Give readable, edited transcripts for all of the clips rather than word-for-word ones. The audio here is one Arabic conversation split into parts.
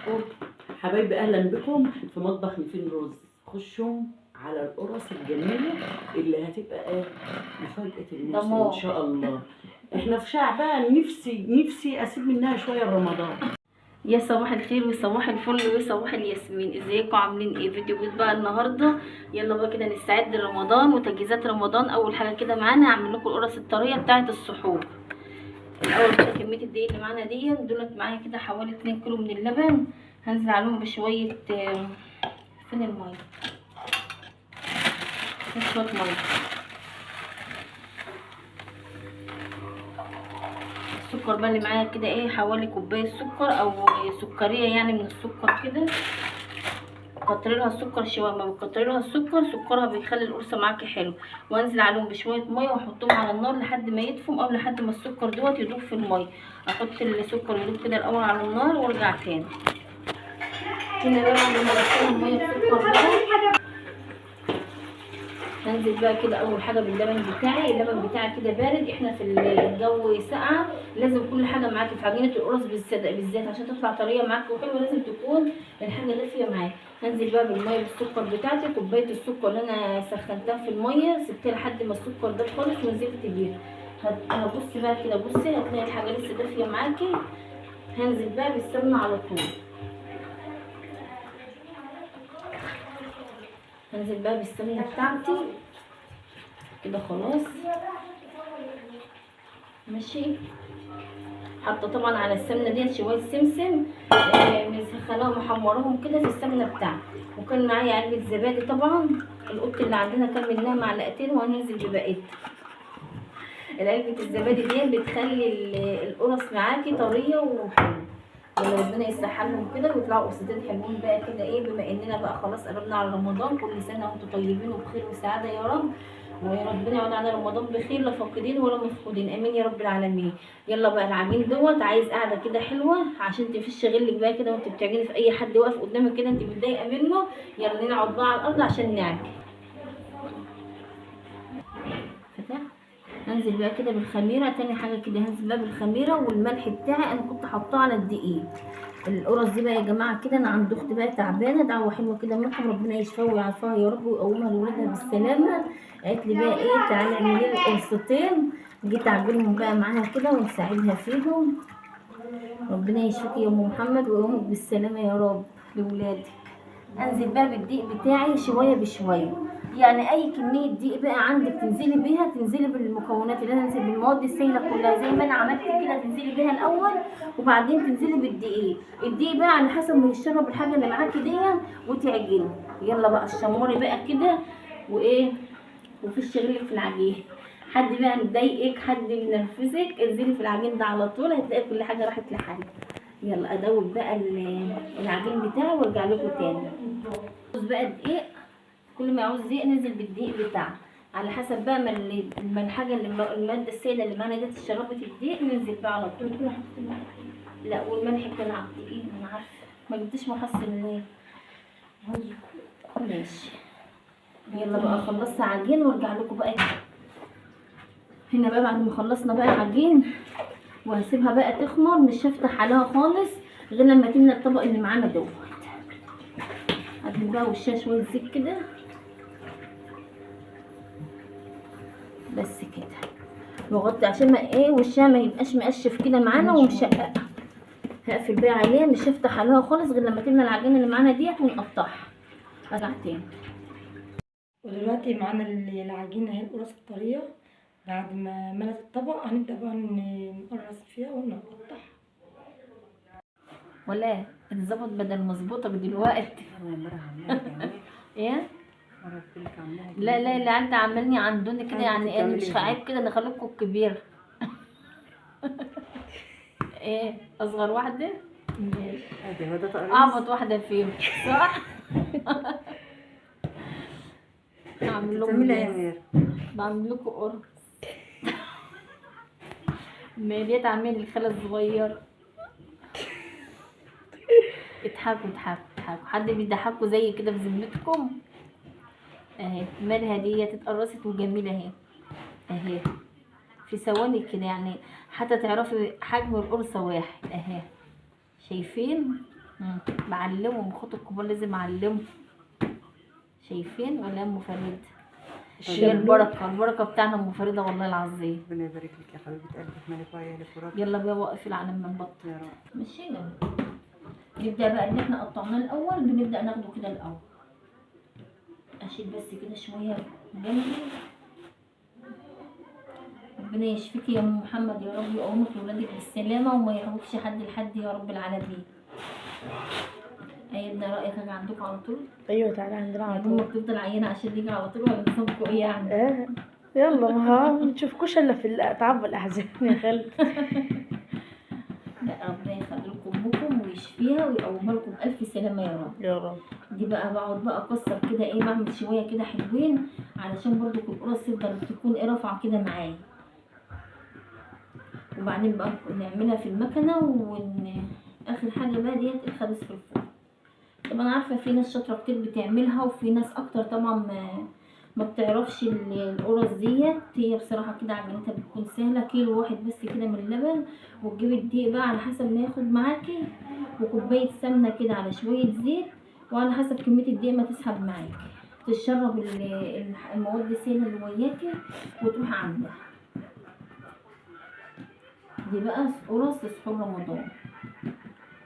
عليكم حبايبي، اهلا بكم في مطبخ نيفين روز. خشوا على القرص الجميله اللي هتبقى مفاجاه الناس ان شاء الله. احنا في شعبان، نفسي اسيب منها شويه رمضان. يا صباح الخير وصباح الفل وصباح الياسمين، ازيكم عاملين ايه؟ فيديو جديد بقى النهارده. يلا بقى كده نستعد لرمضان وتجهيزات رمضان. اول حاجه كده معانا هعمل لكم القرص الطريه بتاعه السحور. الاول كده كميه الدقيق اللي معانا دولت معايا كده حوالي 2 كيلو من اللبن. هنزل عليهم بشويه فين الميه، شويه ميه. السكر بقى اللي معايا كده حوالي كوبايه سكر او سكريه يعني من السكر كده. كتري لها السكر شويه، ما بتكتري لها السكر سكرها بيخلي القرصه معاكي حلو. وانزل عليهم بشويه ميه واحطهم على النار لحد ما يدفوا او لحد ما السكر دوت يدوب في الميه. احط السكر يدوب كده الاول على النار وارجع تاني. هنا بقى بعد ما بدخل الميه بسكر بقى هنزل بقى كده اول حاجه باللبن بتاعي. اللبن بتاعي كده بارد، احنا في الجو ساقعه لازم كل حاجه معاكي في عجينه القرص بالذات عشان تطلع طريه معاكي وحلوه لازم تكون الحاجه دافيه معاكي. هنزل بقى بالميه بالسكر بتاعتي، كوبايه السكر اللي انا سخنتها في الميه سبتها لحد ما السكر ده خالص ونزلت بيها. هبصي بقى كده، بصي هتلاقي الحاجه لسه دافيه معاكي. هنزل بقى بالسمنه على طول. هنزل بقى بالسمنه بتاعتي كده خلاص ماشي. حاطه طبعا على السمنه ديت شويه سمسم مسخناهم محمراهم كده في السمنه بتاعتي. وكان معايا علبه زبادي طبعا، القط اللي عندنا كان منها معلقتين وهننزل ببقيتها. العلبه الزبادي دي بتخلي القرص معاكي طريه وحلوه. يلا ربنا يسهلهم كده ويطلعوا قرصتين حلوين بقى كده بما اننا بقى خلاص قربنا على رمضان. كل سنه وانتم طيبين وبخير وسعاده يا رب، ويا ربنا يعود على رمضان بخير، لا فاقدين ولا مفقودين، امين يا رب العالمين. يلا بقى العجين دوت عايز قاعده كده حلوه عشان تفش غلك بقى كده وانت بتعجني في اي حد واقف قدامك كده انت متضايقه منه. يلا نقعد بقى على الارض عشان نعجن. هنزل بقى كده بالخميره. تاني حاجه كده هنزل بقى بالخميره والملح بتاعي، انا كنت حاطاه على الدقيق. القرص دي بقى يا جماعه كده انا عند اختي بقى تعبانه، دعوه حلوه كده منكم، ربنا يشفيها ويعافيها يا رب ويقومها لولادها بالسلامه. قالت لي بقى تعالي اعملي لي قرصتين. جيت اعجنهم بقى معاها كده ونساعدها فيهم. ربنا يشفيكي يا ام محمد ويقومك بالسلامه يا رب لولادك. انزل بقى بالدقيق بتاعي شويه بشويه، يعني اي كميه دقيق بقى عندك تنزلي بيها، تنزلي بالمكونات اللي انا انزل بالمواد السائله كلها زي ما انا عملت كده، تنزلي بيها الاول وبعدين تنزلي بالدقيق. الدقيق بقى على حسب ما يشرب الحاجه اللي معاكي دي وتعجني. يلا بقى الشموري بقى كده وفي الشغل في العجين. حد بقى مضايقك، حد منرفزك، انزلي في العجين ده على طول هتلاقي كل حاجه راحت لحالها. يلا ادوب بقى العجين بتاعي وارجع لكم تاني. بص بقى الدقيق، كل ما يعوز دقيق ننزل بالدقيق بتاعه على حسب بقى ما الحاجه اللي الماده السائله اللي معانا دي شربت الدقيق ننزل بقى على طول. لا والملح كان على الدقيق انا عارفه، ما جبتش محصل ليه. ماشي يلا بقى خلصت عجين وارجع لكم بقى هنا بقى بعد ما خلصنا بقى عجين. وهسيبها بقى تخمر، مش هفتح عليها خالص غير لما تملى الطبق اللي معانا دوت. هدهن بقى وشها شويه زيت كده بس كده، واغطي عشان ما وشها ما يبقاش مقشف كده معانا ومشقق. هقفل بقى عليها، مش هفتح عليها خالص غير لما تملى العجينه اللي معانا ديت ونقطعها. ارجع تاني. ودلوقتي معانا العجينه اهي، القرص الطريه. بعد ما ملت الطبق هنبدا بقى نقرص فيها ونقطعها. ولا اتظبط بدل مظبوطه دلوقتي. ايه لا لا اللي عندي عملني عندوني كده، يعني انا مش عيب كده نخليكم الكبير. اصغر واحده اعبط واحده فيهم صح. اعمل لكم بعمل لكم قرص. مالية تعمل الخاله الصغير. اضحكوا حد بيضحكوا زي كده في ذمتكم؟ اهي مالها دي اتقرصت وجميله اهي في ثواني كده، يعني حتى تعرفي حجم القرصه واحد اهي. شايفين بعلمهم اخوات الكبار لازم اعلمهم. شايفين ولا يا ام فريد؟ هي البركه بتاعنا ام فريده والله العظيم. ربنا يبارك لك يا حبيبه قلبك، مالك وعيالك وربنا. يلا بقى وقفي على ما نبطل. يا رب. ماشي يلا. نبدا بقى ان احنا قطعناه الاول، بنبدا ناخده كده الاول. اشيل بس كده شويه جنبي. ربنا يشفيكي يا ام محمد يا رب، ويقومك لولادك بالسلامه وما يحوكش حد لحد يا رب العالمين. ايدنا رايك اجي عندكم على طول؟ ايوه تعالى عندنا على يا طول. ماما بتفضل عيانه عشان نيجي على طول ولا نصابكم ايه يعني؟ يلا ما نشوفكوش الا في الاتعاب والاحزان يا خالد. لا ربنا يخلي لكم امكم ويشفيها ويقومها لكم بالف سلامه يا رب. يا رب. دي بقى بقعد بقى اكسر كده ايه، بعمل شويه كده حلوين علشان برضو القرص تفضل تكون ايه رافعه كده معايا. وبعدين بقى نعملها في المكنه اخر حاجه بقى ديت الخبز في الفرن. طبعا عارفه في ناس شاطره كتير بتعملها وفي ناس اكتر طبعا ما بتعرفش القرص ديت. هي بصراحه كده عجينتها بتكون سهله، كيلو واحد بس كده من اللبن، وتجيبي الدقيق بقى على حسب ما ياخد معاكي، وكوبايه سمنه كده على شويه زيت، وعلى حسب كميه الدقيق ما تسحب معاكي. تشرب المواد السائله اللي وياكي وتروح عاملاها. دي بقى قرص سحور رمضان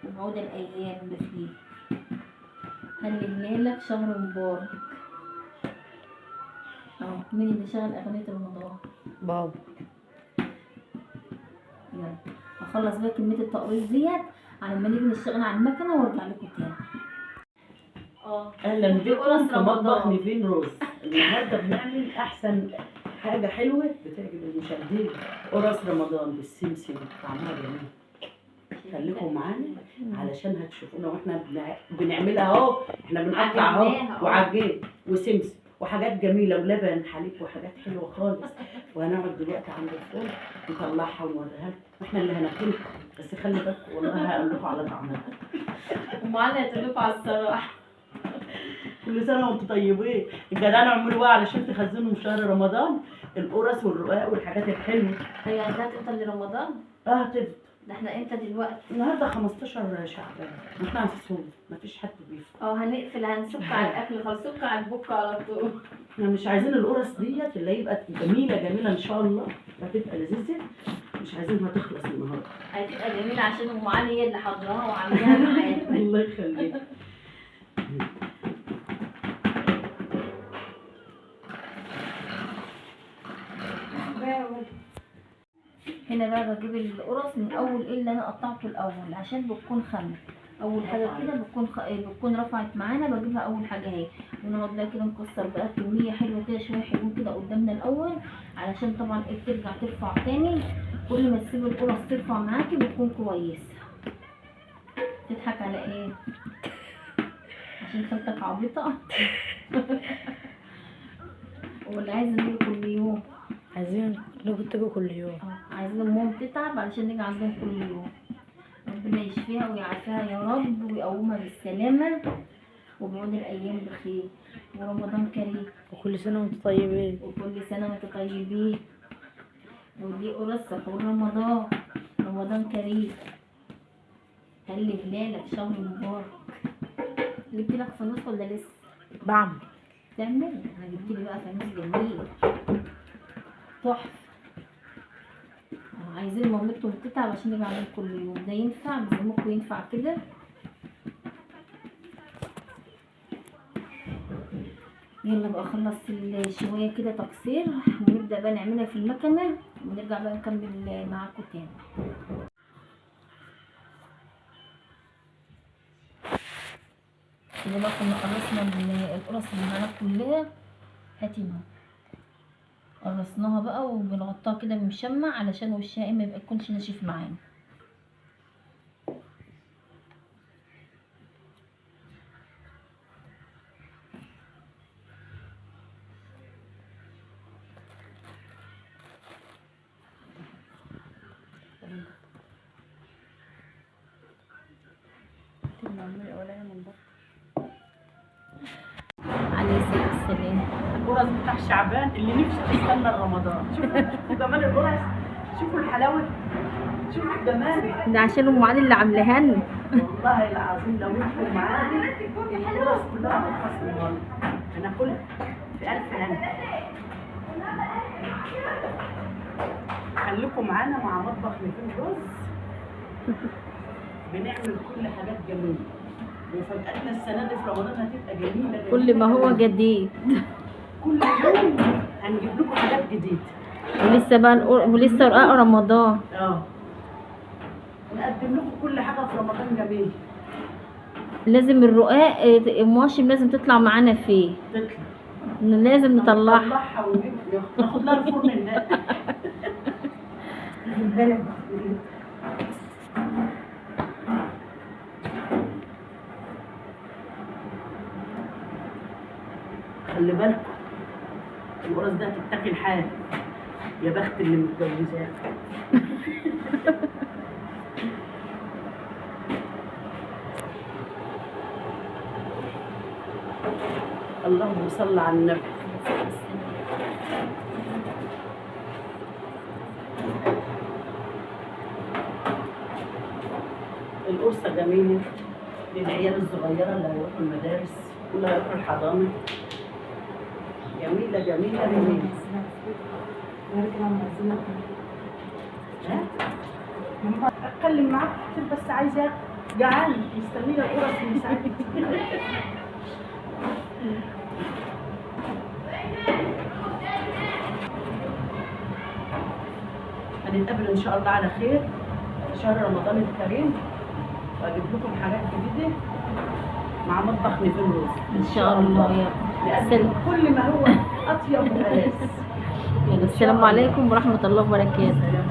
وبعود الايام بخير. هللنالك شهر مبارك. مين اللي شغل اغنية رمضان؟ بابا. يلا هخلص بقى كمية التقريص ديت على ما نيجي نشتغل على المكنة وارجع لكم تاني. اهلا بكم في مطبخ نيفين روز. النهارده بنعمل احسن حاجه حلوه بتعجب المشاهدين، قرص رمضان بالسمسم، طعمها جميل. خليكم معانا علشان هتشوفونا واحنا بنعملها اهو. احنا بنقطع اهو وعجين وسمسم وحاجات جميله ولبن حليب وحاجات حلوه خالص. وهنقعد دلوقتي عند الفرن نطلعها ونوريها لكم، واحنا اللي هناكلها. بس خلي بالكم والله هقول لكم على طعمها. ومعانا هتقول لكم على الصراحه. كل سنه وانتم طيبين. الجدعان اعملوا بقى علشان تخزنوا في شهر رمضان القرص والرقاق والحاجات الحلوه. هي هتفضل لرمضان؟ هتفضل. ده احنا امتى دلوقتي؟ النهارده 15 شعبان، احنا هنصوم، مفيش حد بيفطر. هنقفل، هنسك على الاكل خالص، سك على البكه على طول. احنا مش عايزين القرص ديت اللي يبقى جميله ان شاء الله، هتبقى لذيذه، مش عايزينها تخلص النهارده. هتبقى جميله عشان ام علي هي اللي حضراها وعاملاها معانا. الله يخليك. هنا بقى بجيب القرص من اول ايه اللي انا قطعته الاول عشان بتكون خمر. اول حاجه كده بتكون رفعت معانا، بجيبها اول حاجه اهي. ونقعد بقى كده نكسر بقى كميه حلوه كده، شويه حلوين كده قدامنا الاول علشان طبعا ايه بترجع ترفع تاني. كل ما تسيب القرص ترفع معاكي بتكون كويسه. تضحك على ايه؟ عشان خالتك عبيطه. ولا عايزه نيجي كل يوم؟ عايزين نيجي تيجوا كل يوم. عايزين امهم تتعب علشان نيجي عندهم كل يوم. ربنا يشفيها ويعافيها يا رب ويقومها بالسلامه وبعود الايام بخير ورمضان كريم. وكل سنه وانتم طيبين. وكل سنه وانتم طيبين. ودي قرص سحور رمضان. رمضان كريم. خلي هلالك شهر مبارك. جبت لك فانوس ولا لسه؟ بعمل. تعمل؟ انا جبت لي بقى فانوس جميل تحفه. عايزين مامتهم تتعب عشان يبقى عليهم كل يوم. ده ينفع بزمكم ينفع كده. يلا بقى اخلص الشويه كده تقصير ونبدا بقى نعملها في المكنه ونرجع بقى نكمل معاكم تاني. كده بقى كنا قرصنا القرص اللي معانا كلها. هاتي قرصناها بقى وبنغطاها كده بمشمع علشان وشها ما يكونش ناشف معانا. عليه الصلاة والسلام. القرص بتاع شعبان اللي نفسي تستنى رمضان. شوفوا جمال القرص شوفوا الحلاوه، شوفوا الجمال. ده عشان ام علي اللي عاملاها لنا. والله العظيم لو انتم معانا الفرص كلها هتخلص من النهارده. انا كل في الف هنا. خليكم معانا مع مطبخ نيفين رز. بنعمل كل حاجات جميله. مفاجأتنا السنه دي في رمضان هتبقى جميله. كل ما هو جديد. كل يوم هنجيب لكم حاجات جديده. ولسه بقى ولسه رقاق رمضان. نقدم لكم كل حاجه في رمضان جميل. لازم الرقاق المواشم لازم تطلع معانا فيه. تطلع. لازم نطلعها. نطلعها ونجيب ناخد لها الفرن الناقي. البلد. خلي بالكم القرص ده هتتاكل حاف. يا بخت اللي متجوزاه. اللهم صل على النبي. القرصة جميلة للعيال الصغيرة اللي هيروحوا المدارس واللي هيروحوا الحضانة. جميلة جميلة جميلة. اتكلم معاك كتير بس عايزة جعان مستنية القرص من ساعتها. هنتقابل ان شاء الله على خير في شهر رمضان الكريم، واجيب لكم حاجات جديده مع مطبخ نيفين رز ان شاء الله. يا نقدم كل ما هو اطيب وألذ. السلام عليكم ورحمه الله وبركاته.